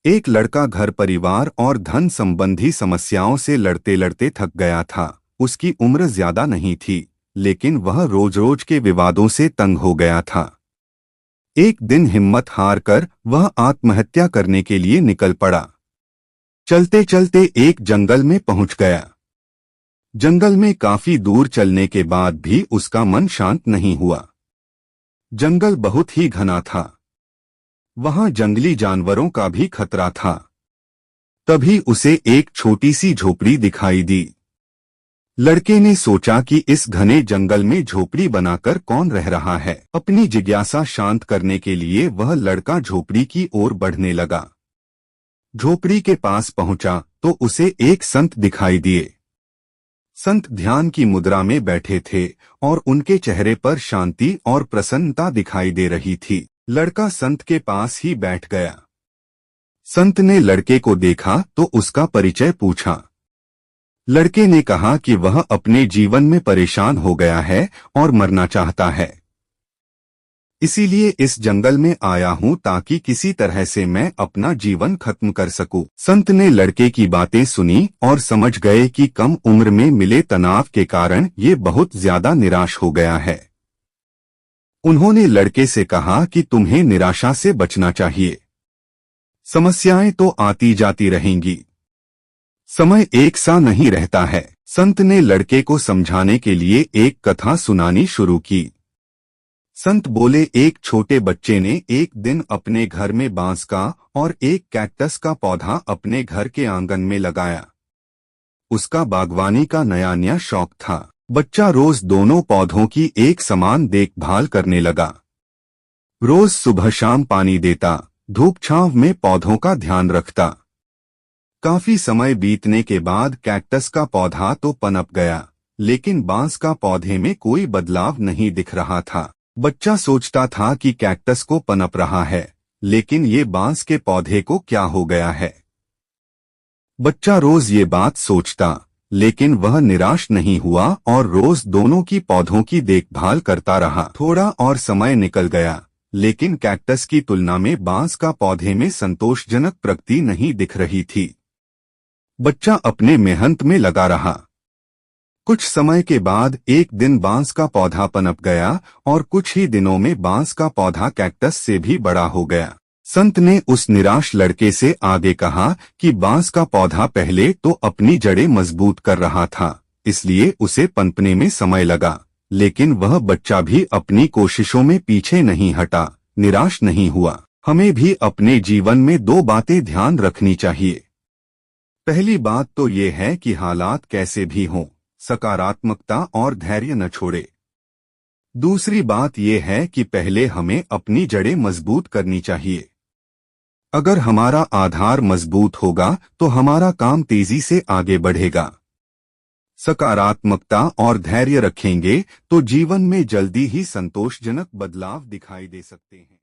एक लड़का घर परिवार और धन संबंधी समस्याओं से लड़ते लड़ते थक गया था। उसकी उम्र ज्यादा नहीं थी, लेकिन वह रोज रोज के विवादों से तंग हो गया था। एक दिन हिम्मत हार कर वह आत्महत्या करने के लिए निकल पड़ा। चलते चलते एक जंगल में पहुंच गया। जंगल में काफी दूर चलने के बाद भी उसका मन शांत नहीं हुआ। जंगल बहुत ही घना था। वहां जंगली जानवरों का भी खतरा था। तभी उसे एक छोटी सी झोपड़ी दिखाई दी। लड़के ने सोचा कि इस घने जंगल में झोपड़ी बनाकर कौन रह रहा है। अपनी जिज्ञासा शांत करने के लिए वह लड़का झोपड़ी की ओर बढ़ने लगा। झोपड़ी के पास पहुंचा तो उसे एक संत दिखाई दिए। संत ध्यान की मुद्रा में बैठे थे और उनके चेहरे पर शांति और प्रसन्नता दिखाई दे रही थी। लड़का संत के पास ही बैठ गया। संत ने लड़के को देखा तो उसका परिचय पूछा। लड़के ने कहा कि वह अपने जीवन में परेशान हो गया है और मरना चाहता है। इसीलिए इस जंगल में आया हूं ताकि किसी तरह से मैं अपना जीवन खत्म कर सकूं। संत ने लड़के की बातें सुनी और समझ गए कि कम उम्र में मिले तनाव के कारण ये बहुत ज्यादा निराश हो गया है। उन्होंने लड़के से कहा कि तुम्हें निराशा से बचना चाहिए। समस्याएं तो आती जाती रहेंगी। समय एक सा नहीं रहता है। संत ने लड़के को समझाने के लिए एक कथा सुनानी शुरू की। संत बोले, एक छोटे बच्चे ने एक दिन अपने घर में बांस का और एक कैक्टस का पौधा अपने घर के आंगन में लगाया। उसका बागवानी का नया नया शौक था। बच्चा रोज दोनों पौधों की एक समान देखभाल करने लगा। रोज सुबह शाम पानी देता, धूप छांव में पौधों का ध्यान रखता। काफी समय बीतने के बाद कैक्टस का पौधा तो पनप गया, लेकिन बांस का पौधे में कोई बदलाव नहीं दिख रहा था। बच्चा सोचता था कि कैक्टस को पनप रहा है, लेकिन ये बांस के पौधे को क्या हो गया है। बच्चा रोज ये बात सोचता, लेकिन वह निराश नहीं हुआ और रोज दोनों की पौधों की देखभाल करता रहा। थोड़ा और समय निकल गया, लेकिन कैक्टस की तुलना में बांस का पौधे में संतोषजनक प्रगति नहीं दिख रही थी। बच्चा अपने मेहनत में लगा रहा। कुछ समय के बाद एक दिन बांस का पौधा पनप गया और कुछ ही दिनों में बांस का पौधा कैक्टस से भी बड़ा हो गया। संत ने उस निराश लड़के से आगे कहा कि बांस का पौधा पहले तो अपनी जड़ें मजबूत कर रहा था, इसलिए उसे पनपने में समय लगा, लेकिन वह बच्चा भी अपनी कोशिशों में पीछे नहीं हटा, निराश नहीं हुआ। हमें भी अपने जीवन में दो बातें ध्यान रखनी चाहिए। पहली बात तो ये है कि हालात कैसे भी हों, सकारात्मकता और धैर्य न छोड़े। दूसरी बात यह है कि पहले हमें अपनी जड़ें मजबूत करनी चाहिए। अगर हमारा आधार मजबूत होगा तो हमारा काम तेजी से आगे बढ़ेगा। सकारात्मकता और धैर्य रखेंगे तो जीवन में जल्दी ही संतोषजनक बदलाव दिखाई दे सकते हैं।